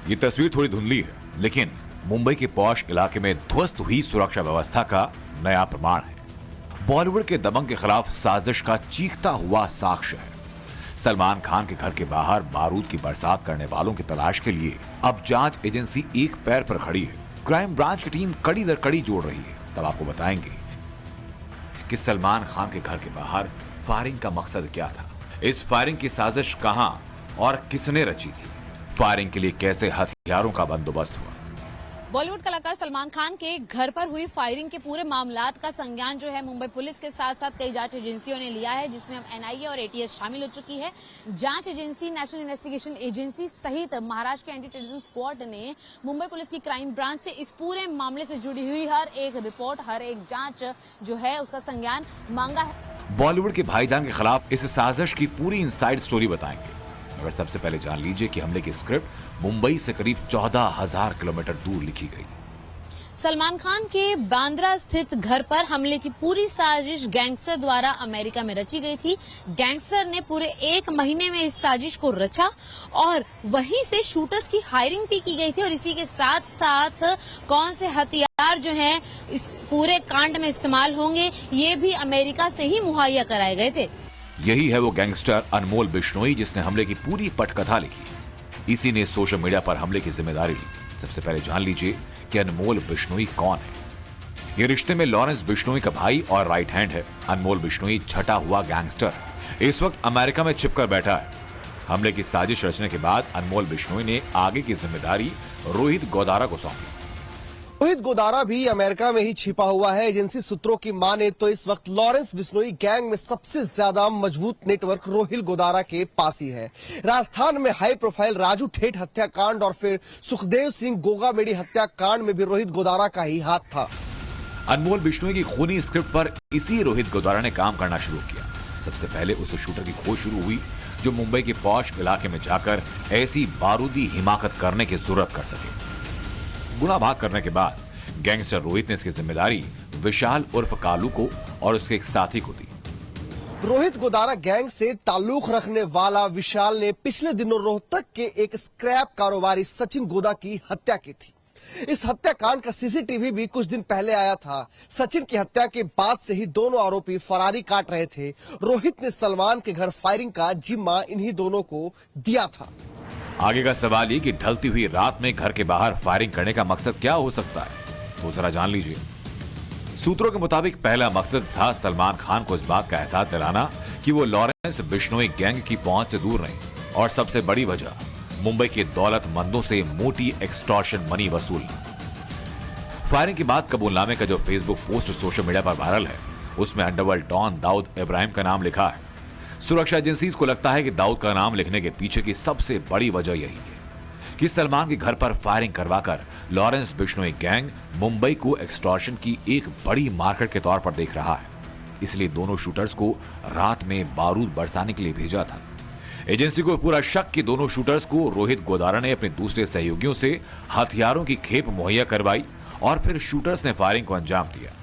ये तस्वीर थोड़ी धुंधली है, लेकिन मुंबई के पॉश इलाके में ध्वस्त हुई सुरक्षा व्यवस्था का नया प्रमाण है। बॉलीवुड के दबंग के खिलाफ साजिश का चीखता हुआ साक्ष्य है। सलमान खान के घर के बाहर बारूद की बरसात करने वालों की तलाश के लिए अब जांच एजेंसी एक पैर पर खड़ी है। क्राइम ब्रांच की टीम कड़ी दर कड़ी जोड़ रही है। तब आपको बताएंगे कि सलमान खान के घर के बाहर फायरिंग का मकसद क्या था, इस फायरिंग की साजिश कहां और किसने रची थी, फायरिंग के लिए कैसे हथियारों का बंदोबस्त हुआ। बॉलीवुड कलाकार सलमान खान के घर पर हुई फायरिंग के पूरे मामलात का संज्ञान जो है मुंबई पुलिस के साथ साथ कई जांच एजेंसियों ने लिया है, जिसमें अब एनआईए और एटीएस शामिल हो चुकी है। जांच एजेंसी, नेशनल इन्वेस्टिगेशन एजेंसी सहित महाराष्ट्र के एंटी टेररिज्म स्क्वाड ने मुंबई पुलिस की क्राइम ब्रांच से इस पूरे मामले से जुड़ी हुई हर एक रिपोर्ट, हर एक जांच जो है उसका संज्ञान मांगा है। बॉलीवुड के भाईजान के खिलाफ इस साजिश की पूरी इनसाइड स्टोरी बताएंगे, मगर सबसे पहले जान लीजिए कि हमले की स्क्रिप्ट मुंबई से करीब 14,000 किलोमीटर दूर लिखी गई। सलमान खान के बांद्रा स्थित घर पर हमले की पूरी साजिश गैंगस्टर द्वारा अमेरिका में रची गई थी। गैंगस्टर ने पूरे 1 महीने में इस साजिश को रचा और वहीं से शूटर्स की हायरिंग भी की गई थी और इसी के साथ साथ कौन से हथियार जो हैं इस पूरे कांड में इस्तेमाल होंगे, ये भी अमेरिका से ही मुहैया कराए गए थे। यही है वो गैंगस्टर अनमोल बिश्नोई जिसने हमले की पूरी पटकथा लिखी। इसी ने सोशल मीडिया पर हमले की जिम्मेदारी ली। सबसे पहले जान लीजिए कि अनमोल बिश्नोई कौन है। ये रिश्ते में लॉरेंस बिश्नोई का भाई और राइट हैंड है। अनमोल बिश्नोई छठा हुआ गैंगस्टर इस वक्त अमेरिका में छिपकर बैठा है। हमले की साजिश रचने के बाद अनमोल बिश्नोई ने आगे की जिम्मेदारी रोहित गोदारा को सौंपी। रोहित गोदारा भी अमेरिका में ही छिपा हुआ है। एजेंसी सूत्रों की माने तो इस वक्त लॉरेंस बिश्नोई गैंग में सबसे ज्यादा मजबूत नेटवर्क रोहित गोदारा के पास ही है। राजस्थान में हाई प्रोफाइल राजू ठेठ हत्याकांड और फिर सुखदेव सिंह गोगामेडी हत्याकांड में भी रोहित गोदारा का ही हाथ था। अनमोल बिश्नोई की खूनी स्क्रिप्ट पर इसी रोहित गोदारा ने काम करना शुरू किया। सबसे पहले उस शूटर की खोज शुरू हुई जो मुंबई के पॉश इलाके में जाकर ऐसी बारूदी हिमाकत करने की जरूरत कर सके। गुना भाग करने के बाद गैंगस्टर रोहित ने इसकी जिम्मेदारी विशाल उर्फ कालू को और उसके एक साथी को दी। रोहित गोदारा गैंग से ताल्लुक रखने वाला विशाल ने पिछले दिनों रोहतक के एक स्क्रैप कारोबारी सचिन गोदा की हत्या की थी। इस हत्याकांड का सीसीटीवी भी कुछ दिन पहले आया था। सचिन की हत्या के बाद से ही दोनों आरोपी फरारी काट रहे थे। रोहित ने सलमान के घर फायरिंग का जिम्मा इन्हीं दोनों को दिया था। आगे का सवाल ये कि ढलती हुई रात में घर के बाहर फायरिंग करने का मकसद क्या हो सकता है, तो जरा जान लीजिए। सूत्रों के मुताबिक पहला मकसद था सलमान खान को इस बात का एहसास दिलाना कि वो लॉरेंस बिश्नोई गैंग की पहुंच से दूर नहीं, और सबसे बड़ी वजह मुंबई के दौलतमंदों से मोटी एक्सटॉर्शन मनी वसूलना। फायरिंग के बाद कबूलनामे का जो फेसबुक पोस्ट सोशल मीडिया पर वायरल है, उसमें अंडरवर्ल्ड डॉन दाऊद इब्राहिम का नाम लिखा है। सुरक्षा एजेंसीज को लगता है कि दाऊद का नाम लिखने के पीछे की सबसे बड़ी वजह यही है कि सलमान के घर पर फायरिंग करवाकर लॉरेंस बिश्नोई गैंग मुंबई को एक्सटॉर्शन की एक बड़ी मार्केट के तौर पर देख रहा है। इसलिए दोनों शूटर्स को रात में बारूद बरसाने के लिए भेजा था। एजेंसी को पूरा शक कि दोनों शूटर्स को रोहित गोदारा ने अपने दूसरे सहयोगियों से हथियारों की खेप मुहैया करवाई और फिर शूटर्स ने फायरिंग को अंजाम दिया।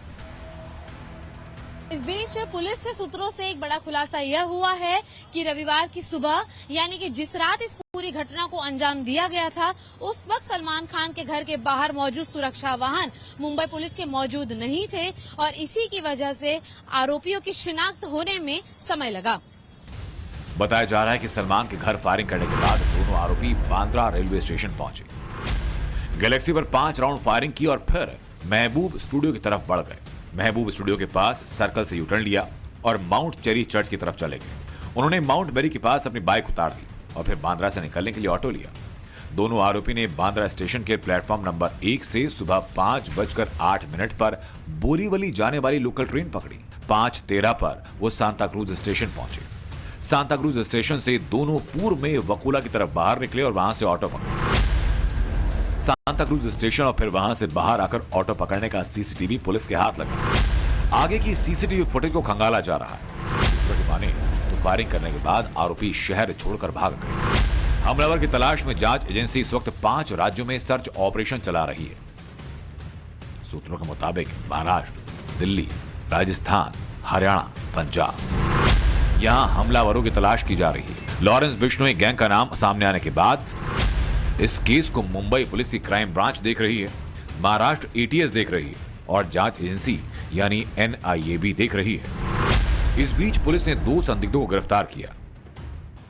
इस बीच पुलिस के सूत्रों से एक बड़ा खुलासा यह हुआ है कि रविवार की सुबह यानी कि जिस रात इस पूरी घटना को अंजाम दिया गया था, उस वक्त सलमान खान के घर के बाहर मौजूद सुरक्षा वाहन मुंबई पुलिस के मौजूद नहीं थे और इसी की वजह से आरोपियों की शिनाख्त होने में समय लगा। बताया जा रहा है कि सलमान के घर फायरिंग करने के बाद दोनों आरोपी बांद्रा रेलवे स्टेशन पहुंचे, गैलेक्सी पर 5 राउंड फायरिंग की और फिर महबूब स्टूडियो की तरफ बढ़ गए। महबूब स्टूडियो के पास सर्कल से यूटर्न लिया और माउंट चेरी चर्च की तरफ चले गए। उन्होंने माउंट बेरी के पास अपनी बाइक उतार दी और फिर बांद्रा से निकलने के लिए ऑटो लिया। दोनों आरोपी ने बांद्रा स्टेशन के प्लेटफॉर्म नंबर 1 से सुबह 5:08 पर बोरीवली जाने वाली लोकल ट्रेन पकड़ी। 5:13 पर वो सांता क्रूज स्टेशन पहुंचे। सांता क्रूज स्टेशन से दोनों पूर्व में वकोला की तरफ बाहर निकले और वहां से ऑटो पकड़े। सांता क्रूज स्टेशन और फिर वहां से बाहर आकर ऑटो पकड़ने का सीसीटीवी पुलिस के हाथ लगा। आगे की सीसीटीवी फुटेज को खंगाला जा रहा है। माने तो फायरिंग करने के बाद आरोपी शहर छोड़कर भाग गए। हमलावर की तलाश में जांच एजेंसी इस वक्त 5 राज्यों में सर्च ऑपरेशन चला रही है। सूत्रों के मुताबिक महाराष्ट्र, दिल्ली, राजस्थान, हरियाणा, पंजाब, यहां हमलावरों की तलाश की जा रही है। लॉरेंस बिश्नोई गैंग का नाम सामने आने के बाद इस केस को मुंबई पुलिस की क्राइम ब्रांच देख रही है, महाराष्ट्र एटीएस देख रही है और जांच एजेंसी यानी एनआईए भी देख रही है। इस बीच पुलिस ने 2 संदिग्धों को गिरफ्तार किया।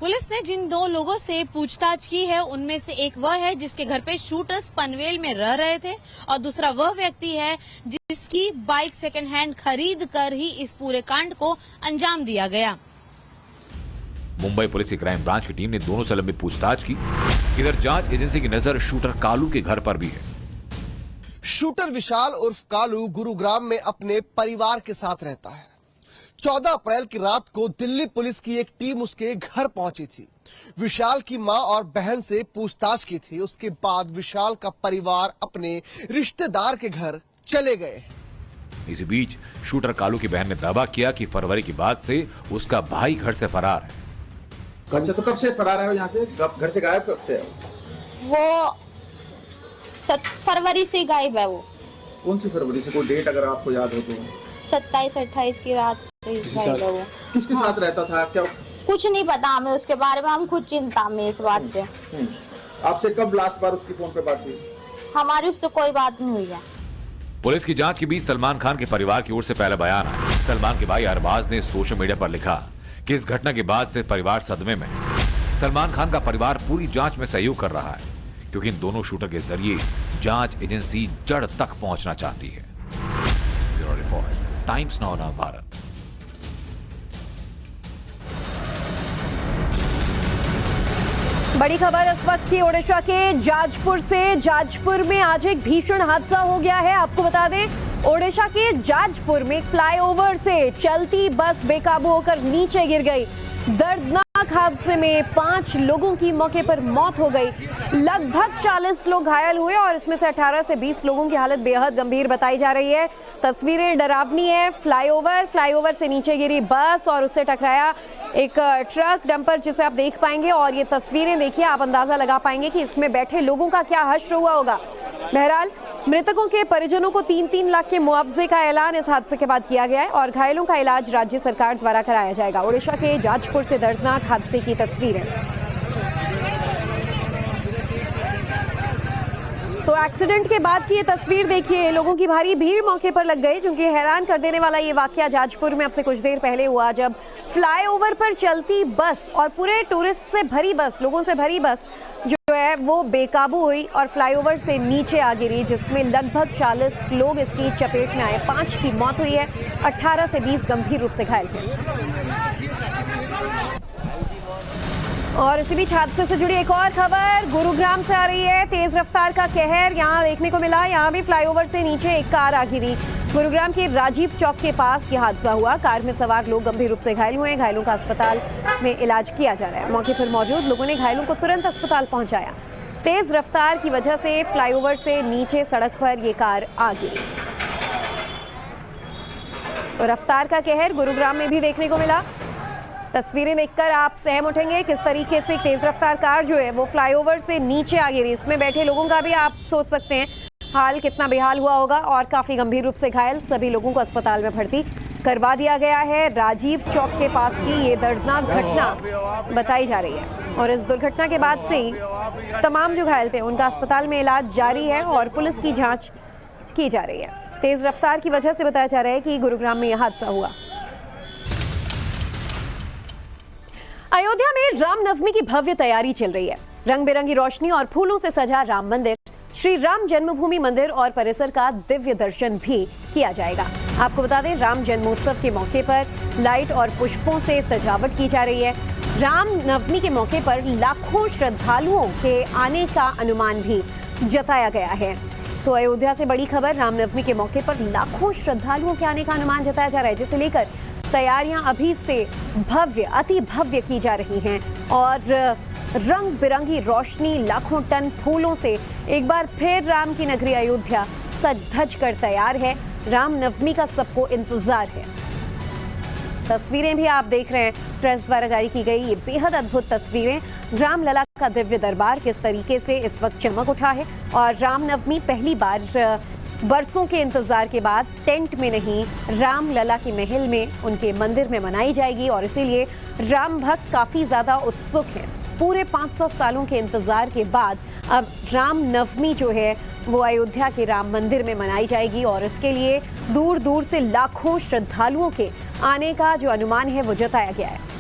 पुलिस ने जिन 2 लोगों से पूछताछ की है उनमें से एक वह है जिसके घर पे शूटर्स पनवेल में रह रहे थे और दूसरा वह व्यक्ति है जिसकी बाइक सेकंड हैंड खरीद कर ही इस पूरे कांड को अंजाम दिया गया। मुंबई पुलिस की क्राइम ब्रांच की टीम ने दोनों से लंबी पूछताछ की। इधर जांच एजेंसी की नजर शूटर कालू के घर पर भी है। शूटर विशाल उर्फ कालू गुरुग्राम में अपने परिवार के साथ रहता है। 14 अप्रैल की रात को दिल्ली पुलिस की एक टीम उसके घर पहुंची थी। विशाल की मां और बहन से पूछताछ की थी। उसके बाद विशाल का परिवार अपने रिश्तेदार के घर चले गए। इसी बीच शूटर कालू की बहन ने दावा किया कि फरवरी के बाद से उसका भाई घर से फरार है। अच्छा, तो कब से फरार है यहाँ से? घर से गायब कब से है? वो फरवरी से गायब है। वो कौन सी फरवरी से? कोई डेट अगर आपको याद हो तो? 27-28 की रात से गायब है वो। किसके साथ रहता था? क्या कुछ नहीं पता हमें उसके बारे में, हम खुद चिंता में इस बात से। आपसे कब लास्ट बार उसकी फोन पे बात हुई? हमारी उससे कोई बात नहीं हुई है। पुलिस की जांच के बीच सलमान खान के परिवार की ओर से पहला बयान आया। सलमान के भाई अरबाज ने सोशल मीडिया पर लिखा कि इस घटना के बाद से परिवार सदमे में है। सलमान खान का परिवार पूरी जांच में सहयोग कर रहा है क्योंकि इन दोनों शूटर के जरिए जांच एजेंसी जड़ तक पहुंचना चाहती है। Bureau report, times now Bharat. बड़ी खबर इस वक्त की ओडिशा के जाजपुर से। जाजपुर में आज एक भीषण हादसा हो गया है। आपको बता दें, ओडिशा के जाजपुर में फ्लाईओवर से चलती बस बेकाबू होकर नीचे गिर गई। दर्दनाक हादसे में 5 लोगों की मौके पर मौत हो गई। लगभग 40 लोग घायल हुए और इसमें से 18 से 20 लोगों की हालत बेहद गंभीर बताई जा रही है। तस्वीरें डरावनी है। फ्लाईओवर से नीचे गिरी बस और उससे टकराया एक ट्रक डंपर, जिसे आप देख पाएंगे। और ये तस्वीरें देखिए, आप अंदाजा लगा पाएंगे कि इसमें बैठे लोगों का क्या हश्र हुआ होगा। बहरहाल मृतकों के परिजनों को 3-3 लाख के मुआवजे का ऐलान इस हादसे के बाद किया गया है और घायलों का इलाज राज्य सरकार द्वारा कराया जाएगा। ओडिशा के जाजपुर से दर्दनाक हादसे की तस्वीरें। तो एक्सीडेंट के बाद की ये तस्वीर देखिए, लोगों की भारी भीड़ मौके पर लग गई। क्योंकि हैरान कर देने वाला ये वाकया जाजपुर में अब से कुछ देर पहले हुआ, जब फ्लाईओवर पर चलती बस और पूरे टूरिस्ट से भरी बस, लोगों से भरी बस जो है वो बेकाबू हुई और फ्लाईओवर से नीचे आ गिरी, जिसमें लगभग 40 लोग इसकी चपेट में आए। 5 की मौत हुई है, 18 से 20 गंभीर रूप से घायल हैं। और इसी बीच हादसे से जुड़ी एक और खबर गुरुग्राम से आ रही है। तेज रफ्तार का कहर यहां देखने को मिला। यहां भी फ्लाईओवर से नीचे एक कार आ गिरी। गुरुग्राम के राजीव चौक के पास यह हादसा हुआ। कार में सवार लोग गंभीर रूप से घायल हुए। घायलों का अस्पताल में इलाज किया जा रहा है। मौके पर मौजूद लोगों ने घायलों को तुरंत अस्पताल पहुंचाया। तेज रफ्तार की वजह से फ्लाईओवर से नीचे सड़क पर यह कार आ गिरी। तो रफ्तार का कहर गुरुग्राम में भी देखने को मिला। तस्वीरें देखकर आप सहम उठेंगे किस तरीके से तेज रफ्तार कार जो है वो फ्लाईओवर से नीचे आ गिरी। इसमें बैठे लोगों का भी आप सोच सकते हैं हाल कितना बेहाल हुआ होगा और काफी गंभीर रूप से घायल सभी लोगों को अस्पताल में भर्ती करवा दिया गया है। राजीव चौक के पास की ये दर्दनाक घटना बताई जा रही है और इस दुर्घटना के बाद से ही तमाम जो घायल थे उनका अस्पताल में इलाज जारी है और पुलिस की जांच की जा रही है। तेज रफ्तार की वजह से बताया जा रहा है कि गुरुग्राम में यह हादसा हुआ। अयोध्या में रामनवमी की भव्य तैयारी चल रही है। रंग बिरंगी रोशनी और फूलों से सजा राम मंदिर, श्री राम जन्मभूमि मंदिर और परिसर का दिव्य दर्शन भी किया जाएगा। आपको बता दें, राम जन्मोत्सव के मौके पर लाइट और पुष्पों से सजावट की जा रही है। राम नवमी के मौके पर लाखों श्रद्धालुओं के आने का अनुमान भी जताया गया है। तो अयोध्या से बड़ी खबर, रामनवमी के मौके पर लाखों श्रद्धालुओं के आने का अनुमान जताया जा रहा है, जिसे लेकर तैयारियां अभी से भव्य, अति भव्य की जा रही हैं और रंग बिरंगी रोशनी, लाखों टन फूलों से एक बार फिर राम की नगरी अयोध्या सज धज कर तैयार है। रामनवमी का सबको इंतजार है। तस्वीरें भी आप देख रहे हैं, प्रेस द्वारा जारी की गई ये बेहद अद्भुत तस्वीरें। रामलला का दिव्य दरबार किस तरीके से इस वक्त चमक उठा है और रामनवमी पहली बार बरसों के इंतजार के बाद टेंट में नहीं, रामलला के महल में, उनके मंदिर में मनाई जाएगी और इसीलिए राम भक्त काफी ज्यादा उत्सुक हैं। पूरे 500 सालों के इंतजार के बाद अब राम नवमी जो है वो अयोध्या के राम मंदिर में मनाई जाएगी और इसके लिए दूर दूर से लाखों श्रद्धालुओं के आने का जो अनुमान है वो जताया गया है।